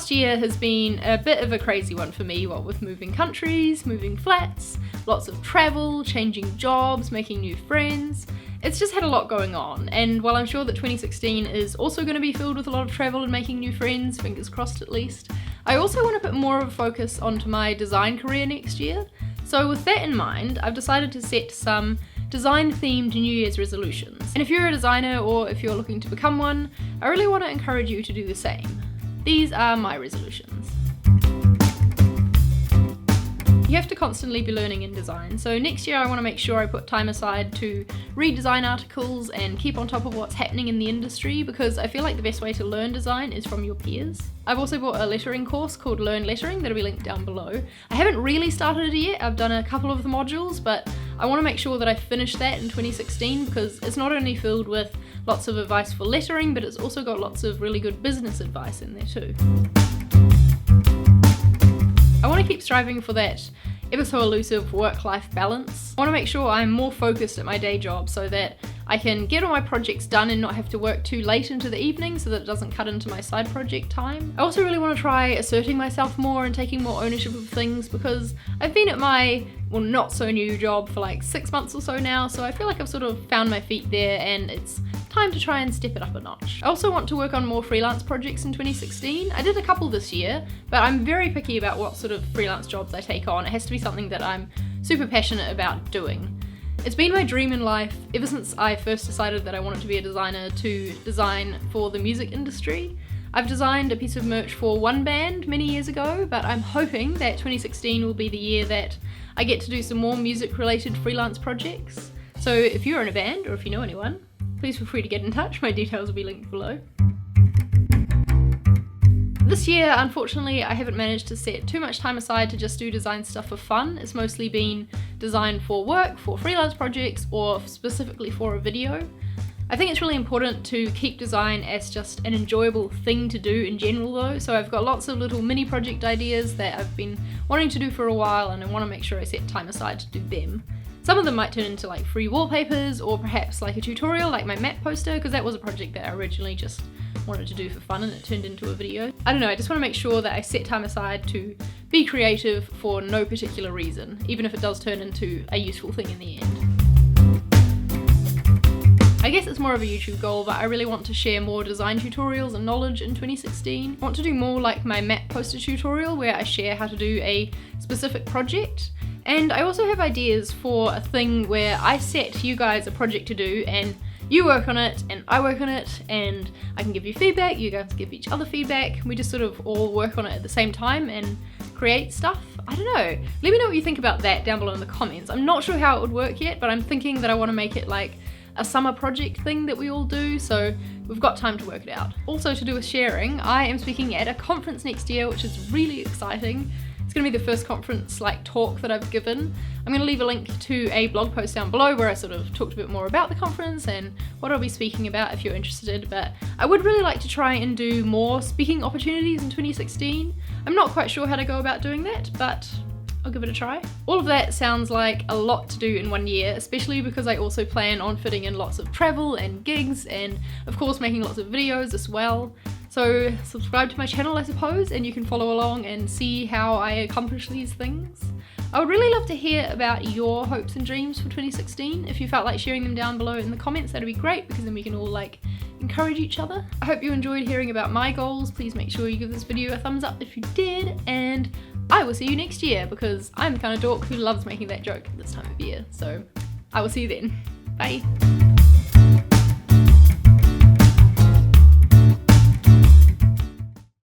past year has been a bit of a crazy one for me, what with moving countries, moving flats, lots of travel, changing jobs, making new friends. It's just had a lot going on, and while I'm sure that 2016 is also going to be filled with a lot of travel and making new friends, fingers crossed at least, I also want to put more of a focus onto my design career next year. So with that in mind, I've decided to set some design-themed New Year's resolutions. And if you're a designer or if you're looking to become one, I really want to encourage you to do the same. These are my resolutions. You have to constantly be learning in design, so next year I want to make sure I put time aside to read design articles and keep on top of what's happening in the industry, because I feel like the best way to learn design is from your peers. I've also bought a lettering course called Learn Lettering that'll be linked down below. I haven't really started it yet, I've done a couple of the modules, but I want to make sure that I finish that in 2016 because it's not only filled with lots of advice for lettering, but it's also got lots of really good business advice in there too. I want to keep striving for that ever so elusive work-life balance. I want to make sure I'm more focused at my day job so that I can get all my projects done and not have to work too late into the evening so that it doesn't cut into my side project time. I also really want to try asserting myself more and taking more ownership of things because I've been at my, well, not so new job for like 6 months or so now, so I feel like I've sort of found my feet there and it's time to try and step it up a notch. I also want to work on more freelance projects in 2016. I did a couple this year, but I'm very picky about what sort of freelance jobs I take on. It has to be something that I'm super passionate about doing. It's been my dream in life ever since I first decided that I wanted to be a designer to design for the music industry. I've designed a piece of merch for one band many years ago, but I'm hoping that 2016 will be the year that I get to do some more music related freelance projects. So if you're in a band or if you know anyone, please feel free to get in touch, my details will be linked below. This year, unfortunately, I haven't managed to set too much time aside to just do design stuff for fun. It's mostly been design for work, for freelance projects, or specifically for a video. I think it's really important to keep design as just an enjoyable thing to do in general though, so I've got lots of little mini project ideas that I've been wanting to do for a while and I want to make sure I set time aside to do them. Some of them might turn into like free wallpapers or perhaps like a tutorial like my map poster, because that was a project that I originally just wanted to do for fun and it turned into a video. I don't know, I just want to make sure that I set time aside to be creative for no particular reason, even if it does turn into a useful thing in the end. I guess it's more of a YouTube goal, but I really want to share more design tutorials and knowledge in 2016. I want to do more like my map poster tutorial where I share how to do a specific project. And I also have ideas for a thing where I set you guys a project to do and you work on it and I work on it and I can give you feedback, you guys give each other feedback, we just sort of all work on it at the same time and create stuff. I don't know. Let me know what you think about that down below in the comments. I'm not sure how it would work yet, but I'm thinking that I want to make it like a summer project thing that we all do, so we've got time to work it out. Also to do with sharing, I am speaking at a conference next year, which is really exciting. It's going to be the first conference talk that I've given. I'm going to leave a link to a blog post down below where I sort of talked a bit more about the conference and what I'll be speaking about if you're interested, but I would really like to try and do more speaking opportunities in 2016. I'm not quite sure how to go about doing that, but I'll give it a try. All of that sounds like a lot to do in 1 year, especially because I also plan on fitting in lots of travel and gigs and of course making lots of videos as well. So subscribe to my channel I suppose and you can follow along and see how I accomplish these things. I would really love to hear about your hopes and dreams for 2016. If you felt like sharing them down below in the comments, that'd be great because then we can all encourage each other. I hope you enjoyed hearing about my goals. Please make sure you give this video a thumbs up if you did, and I will see you next year because I'm the kind of dork who loves making that joke at this time of year. So I will see you then. Bye.